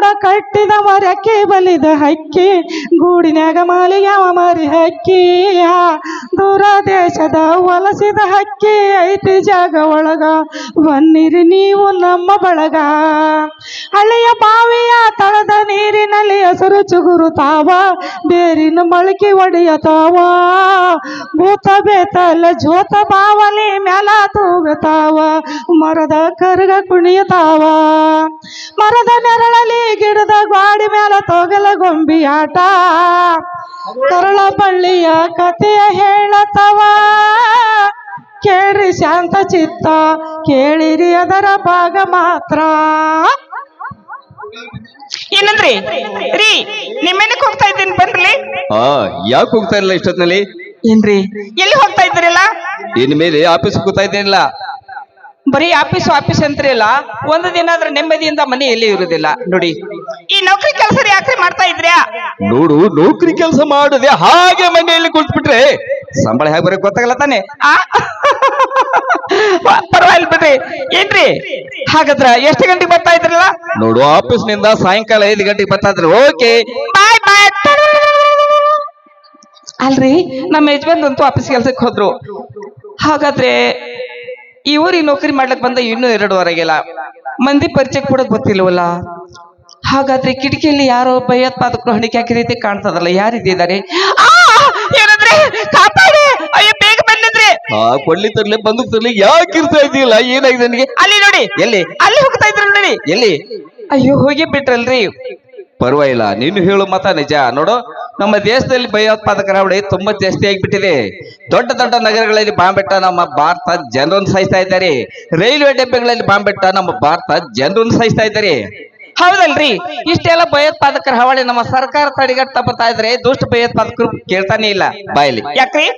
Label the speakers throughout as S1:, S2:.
S1: ಗೌಡ ಕಟ್ಟಿದ ಮರಕ್ಕೆ ಬಲಿದ ಹಕ್ಕಿ ಗೂಡಿನ್ಯಾಗ ಮಾಲಿಗ್ಯಾವ ಮರಿ ಹಕ್ಕಿ ದೂರ ದೇಶದ ವಲಸಿದ ಹಕ್ಕಿ ಐತಿ ಜಾಗ ಒಳಗ ಬನ್ನಿರಿ ನೀವು ನಮ್ಮ ಬಳಗ ಹಳೆಯ ಬಾವಿಯ ತಳದ ನೀರಿನಲ್ಲಿ ಹಸಿರು ಚುಗುರುತ್ತಾವ ಬೇರಿನ ಮೊಳಕೆ ಒಡೆಯತಾವ ಭೂತ ಬೇತಲ್ಲ ಜೋತ ಬಾವಲಿ ಮ್ಯಾಲ ತೂಗತಾವ ಮರದ ಕರ್ಗ ಕುಣಿಯತಾವ ಮರದ ನೆರಳಲಿ ಗಿಡದ ಗಾಡಿ ಮ್ಯಾಲ ತೊಗಲ ಗೊಂಬಿ ಆಟ ಕರಳ ಬಳ್ಳಿಯ ಕಥೆಯ ಹೇಳತವ ಕೇಳ್ರಿ ಶಾಂತ ಚಿತ್ತ ಕೇಳಿರಿ ಅದರ ಭಾಗ ಮಾತ್ರ.
S2: ಏನಂದ್ರಿ ರೀ ನಿಮ್ಮೇನಕ್ಕೆ ಹೋಗ್ತಾ ಇದ್ದೀನಿ ಬನ್ರಿ.
S3: ಯಾಕೆ ಹೋಗ್ತಾ ಇಲ್ಲ ಇಷ್ಟೊತ್ತಿನಲ್ಲಿ?
S2: ಏನ್ರಿ ಎಲ್ಲಿ ಹೋಗ್ತಾ ಇದ್ದೀರಲ್ಲ?
S3: ಇನ್ ಮೇಲೆ ಆಫೀಸ್ ಕೂತಾ ಇದ್ದೇನಿಲ್ಲ.
S2: ಬರೀ ಆಫೀಸ್ ಅಂತಿರಲ್ಲ, ಒಂದು ದಿನ ಆದ್ರೆ ನೆಮ್ಮದಿಯಿಂದ ಮನೆ ಎಲ್ಲಿ ಇರುವುದಿಲ್ಲ ನೋಡಿ. ಈ ನೌಕರಿ ಕೆಲಸ ಯಾಕ್ರಿ ಮಾಡ್ತಾ ಇದ್ರ್ಯಾ?
S3: ನೋಡು, ನೌಕರಿ ಕೆಲಸ ಮಾಡುದೆ ಹಾಗೆ ಮನೆಯಲ್ಲಿ ಕುಳಿತುಬಿಟ್ರೆ ಸಂಬಳ ಹೇಗೆ ಬರೋಕ್ ಗೊತ್ತಾಗಲ್ಲ ತಾನೆ.
S2: ಪರವಾಗಿಲ್ಲ ಬಿಡ್ರಿ. ಏನ್ರಿ ಹಾಗಾದ್ರ ಎಷ್ಟು ಗಂಟೆಗೆ ಬರ್ತಾ ಇದ್ರಲ್ಲ?
S3: ನೋಡು, ಆಫೀಸ್ ನಿಂದ ಸಾಯಂಕಾಲ 5 ಗಂಟೆಗೆ ಬರ್ತಾ ಇದ್ರೆ ಓಕೆ.
S2: ಬಾಯ್ ಬಾಯ್. ಅಲ್ರಿ ನಮ್ಮ ಯಜಮಾನ್ ಅಂತೂ ಆಫೀಸ್ ಕೆಲ್ಸಕ್ಕೆ ಹೋದ್ರು. ಹಾಗಾದ್ರೆ ಈ ಊರಿಗೆ ನೌಕರಿ ಮಾಡ್ಲಕ್ ಬಂದ ಇನ್ನೂ 2 ವಾರಾಗಿಲ್ಲ. ಮಂದಿ ಪರಿಚಯ ಕೂಡ ಗೊತ್ತಿಲ್ವಲ್ಲ. ಹಾಗಾದ್ರೆ ಕಿಟಕಿಯಲ್ಲಿ ಯಾರೋ ಭಯೋತ್ಪಾದಕರು ಹಣಿಕೆ ಹಾಕಿ ರೀತಿ ಕಾಣ್ತದಲ್ಲ, ಯಾರಿದ್ದಾರೆ? ಏನಂದ್ರೆ ಕಾಪಾಡಿ, ಅಯ್ಯೋ ಬೇಗ ಬಂದಿದ್ರಿ.
S3: ಕೊಳ್ಳಿ ತರ್ಲಿ ಬಂದೂಕ್ ತರ್ಲಿ ಯಾಕೆ ಇರ್ತಾ ಇದೆಯಲ್ಲ, ಏನಾಗಿದೆ ನನಗೆ?
S2: ಅಲ್ಲಿ ನೋಡಿ,
S3: ಎಲ್ಲಿ
S2: ಅಲ್ಲಿ ಹೋಗ್ತಾ ಇದ್ರು ನೋಡಿ.
S3: ಎಲ್ಲಿ?
S2: ಅಯ್ಯೋ ಹೋಗಿ ಬಿಟ್ರಲ್ರಿ.
S3: ಪರವಾಗಿಲ್ಲ, ನೀನು ಹೇಳು ಮತ ನಿಜ. ನೋಡು, ನಮ್ಮ ದೇಶದಲ್ಲಿ ಭಯೋತ್ಪಾದಕರ ಹಾವಳಿ ತುಂಬಾ ಜಾಸ್ತಿ ಆಗಿಬಿಟ್ಟಿದೆ. ದೊಡ್ಡ ದೊಡ್ಡ ನಗರಗಳಲ್ಲಿ ಬಾಂಬಿಟ್ಟ ನಮ್ಮ ಭಾರತ ಜನರನ್ನು ಸಾಯಿಸ್ತಾ ಇದ್ದಾರೆ. ರೈಲ್ವೆ ಡೆಬ್ಬಿಗಳಲ್ಲಿ ಬಾಂಬಿಟ್ಟ ನಮ್ಮ ಭಾರತ ಜನರನ್ನು ಸಾಯಿಸ್ತಾ ಇದ್ದಾರೆ.
S2: ಹೌದಲ್ರಿ? ಇಷ್ಟೆಲ್ಲ ಭಯೋತ್ಪಾದಕರ ಹಾವಳಿ ನಮ್ಮ ಸರ್ಕಾರ ತಡೆಗಟ್ಟ ಬರ್ತಾ ಇದ್ರೆ ದುಷ್ಟ ಭಯೋತ್ಪಾದಕರು ಕೇಳ್ತಾನೆ ಇಲ್ಲ ಬಾಯಲ್ಲಿ. ಯಾಕ್ರಿ?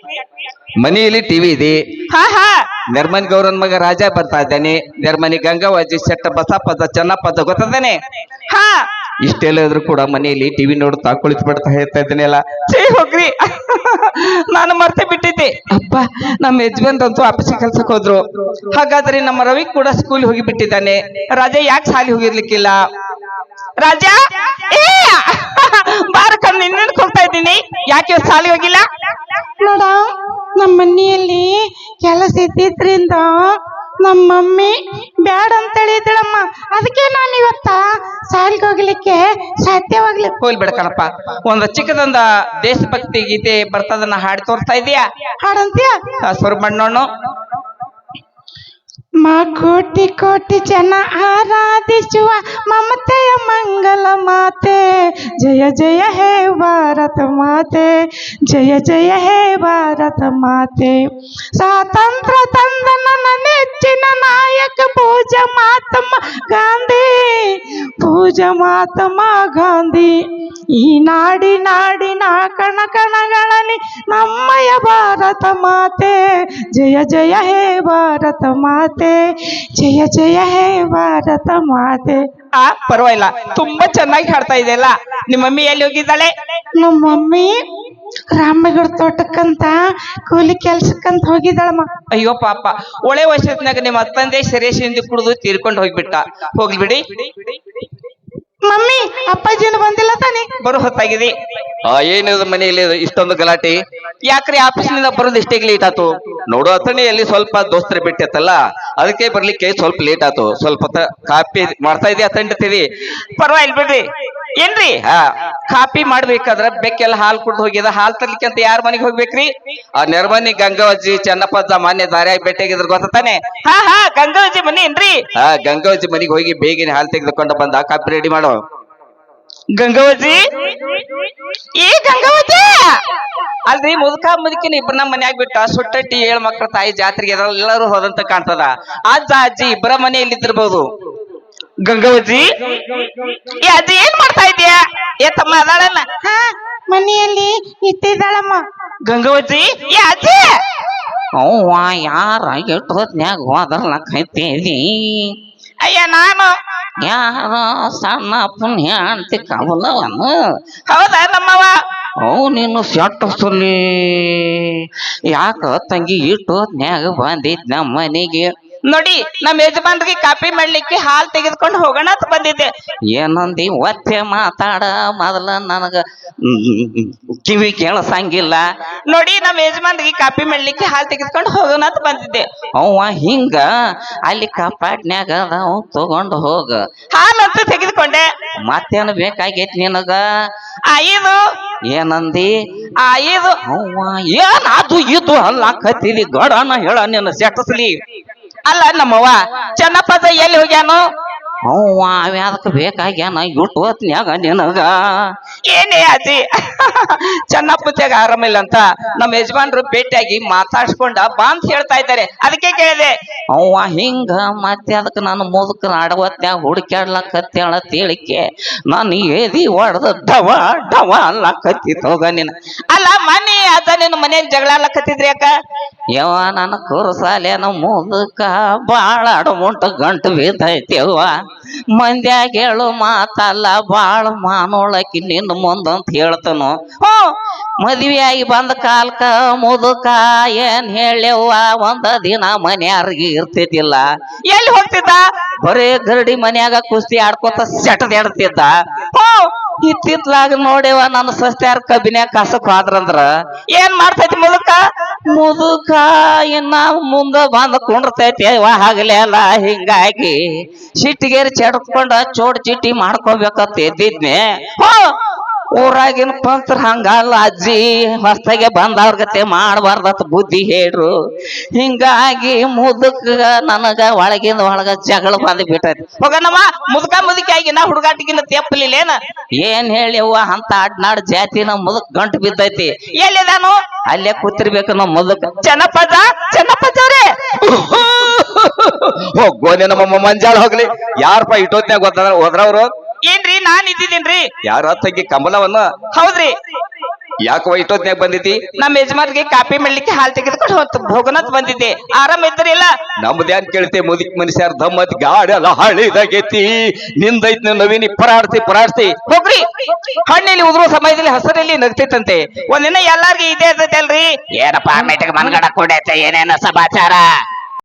S3: ಮನೆಯಲ್ಲಿ ಟಿವಿ ಇದೆ.
S2: ಹಾ
S3: ನಿರ್ಮನ್ ಗೌರನ್ ಮಗ ರಾಜ ಬರ್ತಾ ಇದ್ದಾನೆ. ನಿರ್ಮನಿ ಗಂಗಾವಜಿ ಶೆಟ್ಟ ಬಸಪ್ಪದ ಚೆನ್ನಪ್ಪದ ಗೊತ್ತಾನೆ.
S2: ಹಾ
S3: ಇಷ್ಟೆಲ್ಲ ಇದ್ರು ಕೂಡ ಮನೆಯಲ್ಲಿ ಟಿವಿ ನೋಡುತ್ತಾ ಕುಳಿತುಬಿಡ್ತಾ ಹೇಳ್ತಾ ಇದ್ದೇನೆ ಅಲ್ಲ.
S2: ಹೋಗ್ರಿ, ನಾನು ಮರ್ತೆ ಬಿಟ್ಟಿದ್ದೆ. ಅಪ್ಪ, ನಮ್ಮ ಯಜಮಾನ್ರಂತೂ ಆಫೀಸಿಗೆ ಕೆಲ್ಸಕ್ಕೆ ಹೋದ್ರು. ಹಾಗಾದ್ರೆ ನಮ್ಮ ರವಿ ಕೂಡ ಸ್ಕೂಲ್ ಹೋಗಿ ಬಿಟ್ಟಿದ್ದಾನೆ. ರಾಜ ಯಾಕೆ ಸಾಲಿ ಹೋಗಿರ್ಲಿಕ್ಕಿಲ್ಲ? ರಾಜ ಬಾರ ಕಣ್ಣು ನಿನ್ನಕ್ಕೆ ಹೋಗ್ತಾ ಇದ್ದೀನಿ. ಯಾಕೆ ಸಾಲಿ ಹೋಗಿಲ್ಲ?
S1: ನೋಡ, ನಮ್ಮ ಮನೆಯಲ್ಲಿ ಕೆಲಸ ಇದ್ದಿದ್ರಿಂದ ನಮ್ಮ ಮಮ್ಮಿ ಬ್ಯಾಡ ಅಂತ ಹೇಳಿದಳಮ್ಮ. ಅದಕ್ಕೆ ನಾನು ಇವತ್ತ ಸಾಲಿಗೆ ಹೋಗ್ಲಿಕ್ಕೆ ಸಾಧ್ಯವಾಗ್ಲಿ.
S2: ಹೋಗ್ಬಿಡ ಕಣಪ್ಪ. ಒಂದು ಚಿಕ್ಕದೊಂದ ದೇಶಭಕ್ತಿ ಗೀತೆ ಬರ್ತದನ್ನ ಹಾಡಿ ತೋರಿಸ್ತಾ ಇದೀಯಾ?
S1: ಹಾಡಂತೀಯ?
S2: ಸ್ವರ ಮಣ್ಣೋಣ.
S1: ಕೋಟಿ ಕೋಟಿ ಜನ ಆರಾಧಿಸುವ ಮಮತೆಯ ಮಂಗಲ ಮಾತೆ, ಜಯ ಜಯ ಹೇ ಭಾರತ ಮಾತೆ, ಜಯ ಜಯ ಹೇ ಭಾರತ ಮಾತೆ. ಸ್ವಾತಂತ್ರ್ಯ ತಂದ ನನ್ನ ನೆಚ್ಚಿನ ನಾಯಕ ಪೂಜ ಮಹಾತ್ಮ ಗಾಂಧಿ, ಪೂಜ ಮಹಾತ್ಮ ಗಾಂಧಿ. ಈ ನಾಡಿನ ಕಣ ಕಣಗಳಲ್ಲಿ ನಮ್ಮಯ ಭಾರತ ಮಾತೆ, ಜಯ ಜಯ ಹೇ ಭಾರತ ಮಾತೆ, ಜಯ ಜಯ ಹೇ ಭಾರತ ಮಾತೆ.
S2: ಪರವಾಗಿಲ್ಲ, ತುಂಬಾ ಚೆನ್ನಾಗಿ ಹಾಡ್ತಾ ಇದೆಯಲ್ಲ. ನಿಮ್ಮ ಮಮ್ಮಿ ಎಲ್ಲಿ ಹೋಗಿದ್ದಾಳೆ?
S1: ನಮ್ಮ ಮಮ್ಮಿ ರಾಮನಗರ ತೋಟಕ್ಕಂತ ಕೂಲಿ ಕೆಲ್ಸಕ್ಕಂತ ಹೋಗಿದ್ದಾಳಮ್ಮ.
S2: ಅಯ್ಯೋ ಪಾಪ, ಒಳ್ಳೆ ವಯಸ್ಸಿನಾಗ ನಿಮ್ಮ ಅಪ್ಪಂದೆ ಸೆರೆಸಿಂದ ಕುಡಿದು ತೀರ್ಕೊಂಡು ಹೋಗ್ಬಿಟ್ಟ. ಹೋಗ್ಲಿ ಬಿಡಿ.
S1: ಮಮ್ಮಿ, ಅಪ್ಪಾಜಿನ ಬಂದಿಲ್ಲ ತಾನೆ?
S2: ಬರೋ ಹೊತ್ತಾಗಿದೆ.
S3: ಏನಿದೆ ಮನೆಯಲ್ಲಿ ಇಷ್ಟೊಂದು ಗಲಾಟೆ?
S2: ಯಾಕ್ರಿ ಆಫೀಸ್ನಿಂದ ಬರೋದು ಇಷ್ಟೇ ಲೇಟ್ ಆತು?
S3: ನೋಡು, ಅಥಣಿಯಲ್ಲಿ ಸ್ವಲ್ಪ ದೋಸ್ತರ ಬಿಟ್ಟಿತ್ತಲ್ಲ, ಅದಕ್ಕೆ ಬರ್ಲಿಕ್ಕೆ ಸ್ವಲ್ಪ ಲೇಟ್ ಆತು. ಸ್ವಲ್ಪ ಕಾಪಿ ಮಾಡ್ತಾ ಇದೆಯಾ ತಂಡಿತೀವಿ.
S2: ಪರವಾಗಿಲ್ಲ ಬಿಡ್ರಿ. ಏನ್ರಿ ಕಾಪಿ ಮಾಡ್ಬೇಕಾದ್ರ ಬೆಕ್ಕೆಲ್ಲ ಹಾಲು ಕುಡ್ದು ಹೋಗ್ಯದ. ಹಾಲು ತರ್ಲಿಕ್ಕೆ ಅಂತ ಯಾರ ಮನೆಗೆ ಹೋಗ್ಬೇಕ್ರಿ?
S3: ಆ ನಿರ್ಮನಿ ಗಂಗಾವಜ್ಜಿ ಚೆನ್ನಪ್ಪಜ್ಜ ಮಾನ್ಯ ದಾರಿಯಾಗಿ ಭೇಟಿಯಾಗಿದ್ರು ಗೊತ್ತಾನೆ.
S2: ಹಾ ಗಂಗಾವಜ್ಜಿ ಮನೆ ಏನ್ರಿ?
S3: ಗಂಗಾವಜ್ಜಿ ಮನೆಗೆ ಹೋಗಿ ಬೇಗನೆ ಹಾಲು ತೆಗೆದುಕೊಂಡು ಬಂದ ಕಾಪಿ ರೆಡಿ ಮಾಡೋ.
S2: ಗಂಗಾವಜ್ಜಿ, ಈ ಗಂಗಾವಜ್ಜಿ ಅಲ್ರಿ, ಮುದುಕ ಮುದುಕಿನ ಇಬ್ಬರ ನಮ್ಮ ಮನ್ಯಾಗ ಬಿಟ್ಟ ಸುಟ್ಟಟ್ಟಿ 7 ಮಕ್ಕಳ ತಾಯಿ ಜಾತ್ರೆಗೆ ಎಲ್ಲರೂ ಹೋದಂತ ಕಾಣ್ತದ. ಅಜ್ಜ ಅಜ್ಜಿ ಇಬ್ಬರ ಮನೆಯಲ್ಲಿ ಇದ್ದಿರ್ಬೋದು. ಗಂಗಾವಜ್ಜಿ, ಈ ಅಜ್ಜಿ ಏನ್ ಮಾಡ್ತಾ ಇದೀಯಾ? ತಮ್ಮ ಅದಾಳಲ್ಲ?
S1: ಮನೆಯಲ್ಲಿ ಇಟ್ಟಿದ್ದಾಳಮ್ಮ.
S2: ಗಂಗಾವಜ್ಜಿ, ಈ ಅಜ್ಜಿ
S4: ಅವ್ವ ಯಾರ ಎಷ್ಟು ಹೊತ್ನ್ಯಾಗ ಹೋದರ್ಲಕ್ಕೈತೇದಿ?
S2: ಅಯ್ಯ ನಾನು
S4: ಯಾರ ಸಣ್ಣ ಪುಣ್ಯ ಅಂತಿ ಕವಲವನು?
S2: ಹೌದಾ ನಮ್ಮವ?
S4: ಅವು ನೀನು ಸೊಲ್ಲಿ ಯಾಕ ತಂಗಿ ಇಟ್ಟು ಹೊತ್ನ್ಯಾಗ ಬಂದಿದ್ ನಮ್ಮ ಮನೆಗೆ?
S2: ನೋಡಿ ನಮ್ಮ ಯಜಮಾನ್ರಿಗೆ ಕಾಪಿ ಮಾಡ್ಲಿಕ್ಕೆ ಹಾಲ್ ತೆಗೆದುಕೊಂಡು ಹೋಗೋಣ ಅಂತ ಬಂದಿದ್ದೆ.
S4: ಏನಂದಿ ಒತ್ತೆ ಮಾತಾಡ ಮೊದಲ ನನಗ ಕಿವಿ ಕೇಳಸಂಗಿಲ್ಲ.
S2: ನೋಡಿ ನಮ್ಮ ಯಜಮಾನ್ರಿಗೆ ಕಾಪಿ ಮಾಡ್ಲಿಕ್ಕೆ ಹಾಲ್ ತೆಗೆದುಕೊಂಡು ಹೋಗೋಣ ಅಂತ ಬಂದಿದ್ದೆ.
S4: ಅವ ಹಿಂಗ ಅಲ್ಲಿ ಕಪಾಟ್ನ್ಯಾಗ ಅದಾವ ತಗೊಂಡು ಹೋಗ.
S2: ಹಾಲಂತ ತೆಗೆದುಕೊಂಡೆ.
S4: ಮತ್ತೇನು ಬೇಕಾಗೈತಿ ನಿನಗ?
S2: 5.
S4: ಏನಂದಿ?
S2: 5.
S4: ಅವ್ವ ಏನ್ ಅದು ಇದು ಅಲ್ಲಾಕತ್ತಿದಿ ಗಡನ ಹೇಳ ನಿನ್ನ ಸೆಟಸ್ಲಿ.
S2: ಅಲ್ಲ ನಮ್ಮವ್ವ ಚೆನ್ನಪ್ಪದ ಎಲ್ಲಿ ಹೋಗ್ಯಾನು?
S4: ಅವ್ವ ಅವ್ಯಾದಕ್ಕೆ ಬೇಕಾಗ್ಯಾನ ಇಟ್ಟು ಹೊತ್ನ್ಯಾಗ ನಿನಗ.
S2: ಏನೇ ಅಜ್ಜಿ ಚೆನ್ನಪ್ಪತ್ಯಾಗ ಆರಾಮಿಲ್ಲ ಅಂತ ನಮ್ಮ ಯಜಮಾನ್ರು ಭೇಟಿಯಾಗಿ ಮಾತಾಡ್ಸ್ಕೊಂಡ ಬಾ ಅಂತ ಹೇಳ್ತಾ ಇದ್ದಾರೆ, ಅದಕ್ಕೆ ಕೇಳಿದೆ.
S4: ಅವ್ವ ಹಿಂಗ ಮತ್ತೆ ಅದಕ್ಕೆ ನಾನು ಮುದುಕರ ಆಡವತ್ನ್ಯಾಗ ಹುಡುಕ್ಯಾಡ್ಲಕತ್ತೇಳ ತಿಳಿಕೆ ನಾನು ಏದಿ ಹೊಡೆದ ಡವ ಡವ ಅಲ್ಲಕತ್ತಿತ್ ಹೋಗ ನೀನು.
S2: ಅಲ್ಲ ಮನೆ ಅದ ನಿನ್ನ ಮನೇಲಿ ಜಗಳ ಆಡ್ಲಕತ್ತಿದ್ರಿ ಯಾಕ?
S4: ಯವ್ವ ನನ್ನ ಕುರುಸಾಲೇನ ಮುದುಕ ಬಾಳ ಅಡಮುಂಟ ಗಂಟು ಬಿದ್ದೈತಿ ಅವ್ವ. ಮಂದ್ಯಾಗ ಹೇಳು ಮಾತಲ್ಲ ಬಾಳ ಮಾನೋಳಕಿ ನಿನ್ನ ಮುಂದಂತ ಹೇಳ್ತನು. ಮದ್ವಿಯಾಗಿ ಬಂದ ಕಾಲ್ಕ ಮುದುಕ ಏನ್ ಹೇಳ್ಯವ್ವ ಒಂದ ದಿನ ಮನ್ಯಾರ್ಗಿ ಇರ್ತಿದ್ದಿಲ್ಲ.
S2: ಎಲ್ಲಿ ಹೋಗ್ತಿದ್ದ?
S4: ಬರೇ ಗರಡಿ ಮನ್ಯಾಗ ಕುಸ್ತಿ ಆಡ್ಕೊತ ಸೆಟದಾಡ್ತಿದ್ದ. ಇತ್ತಿತ್ಲಾಗ ನೋಡ್ಯವ ನನ್ನ ಸಸ್ತ್ಯಾರ ಕಬ್ಬಿನ್ಯಾಗ ಕಸಕ್ ಹೋದ್ರಂದ್ರ
S2: ಏನ್ ಮಾಡ್ತೈತಿ ಮುದುಕ?
S4: ಮುದುಕ ಇನ್ನ ಮುಂದ ಬಂದ ಕುಂಡ್ರತೈತಿ ಹಗಲೇ ಅಲ್ಲ. ಹಿಂಗಾಗಿ ಸಿಟ್ಟಿಗೇರಿ ಚೆಡ್ಕೊಂಡ ಚೋಡ್ ಚಿಟ್ಟಿ ಮಾಡ್ಕೋಬೇಕಂತ ಎದ್ದಿದ್ನೆ. ಊರಾಗಿನ ಪಂಕ್ರ ಹಂಗಲ್ಲ ಅಜ್ಜಿ, ಹೊಸ್ತಾಗೆ ಬಂದವ್ರ ಗತೆ ಮಾಡಬಾರ್ದತ್ ಬುದ್ಧಿ ಹೇಳ್ರು. ಹಿಂಗಾಗಿ ಮುದುಕ ನನಗ ಒಳಗಿಂದ ಒಳಗ ಜಗಳ ಬಂದ್ ಬಿಟ್ಟೈತಿ.
S2: ಹೋಗನಮ್ಮ ಮುದುಕ ಮುದುಕಿಯಾಗಿ ನಾ ಹುಡುಗಾಟಿಗಿನ್ನ ತೆಪ್ಪಲಿಲ್ಲೇನ?
S4: ಏನ್ ಹೇಳಿವ್ವ ಅಂತ ಅಡ್ನಾಡ್ ಜಾತಿ ನಮ್ ಮುದುಕ್ ಗಂಟು ಬಿದ್ದೈತಿ.
S2: ಎಲ್ಲಿದಾನು?
S4: ಅಲ್ಲೇ ಕೂತಿರ್ಬೇಕು ನಮ್ ಮುದುಕ.
S2: ಚೆನ್ನಪ್ಪಜ ಚೆನ್ನಪ್ಪಜವ್ರೆ
S3: ಹೋಗೋನೆ ನಮ್ಮ ಮಂಜಾಳ ಹೋಗ್ಲಿ. ಯಾರಪ್ಪ ಇಟ್ಟೋತ್ನ್ಯಾಗ ಹೋದ್ರವ್ರು?
S2: ಏನ್ರಿ ನಾನ್ ಇದ್ದಿದ್ದೀನ್ರಿ.
S3: ಯಾರ ತಂಗಿ ಕಮಲವನ್ನ?
S2: ಹೌದ್ರಿ.
S3: ಯಾಕವ ಇಟ್ಟೋತ್ನ್ಯಾಗ ಬಂದಿತಿ?
S2: ನಮ್ಮ ಯಜಮಾನ್ರಿಗೆ ಕಾಪಿ ಮಾಡ್ಲಿಕ್ಕೆ ಹಾಲ್ ತೆಗೆದುಕೊಂಡು ಹೋಗೋಣ ಅಂತ ಬಂದಿದ್ದೆ. ಆರಾಮ ಇದ್ರಿಲ್ಲ?
S3: ನಮ್ದೇನ್ ಕೇಳ್ತೆ ಮುದಿಕ್ ಮನುಷ್ಯರ ದಮ್ಮತ್ ಗಾಡಿ ಎಲ್ಲ ಹಳಿದಾಗೈತಿ. ನಿಂದೈತ್ ನವೀನಿ ಪರಾಡ್ತಿ
S2: ಹೋಗ್ರಿ. ಹಣ್ಣಲ್ಲಿ ಉದುರುವ ಸಮಯದಲ್ಲಿ ಹಸರಲ್ಲಿ ನಗ್ತೈತಂತೆ. ಒಂದಿನ ಎಲ್ಲಾರ್ಗಿ ಇದೇ ಇರ್ತೈತೆ ಅಲ್ರಿ.
S4: ಏನಪ್ಪಾ ಮೆಟಕ್ ಮನ್ಗಡ ಕೊಡೈತೆ ಏನೇನ ಸಮಾಚಾರ?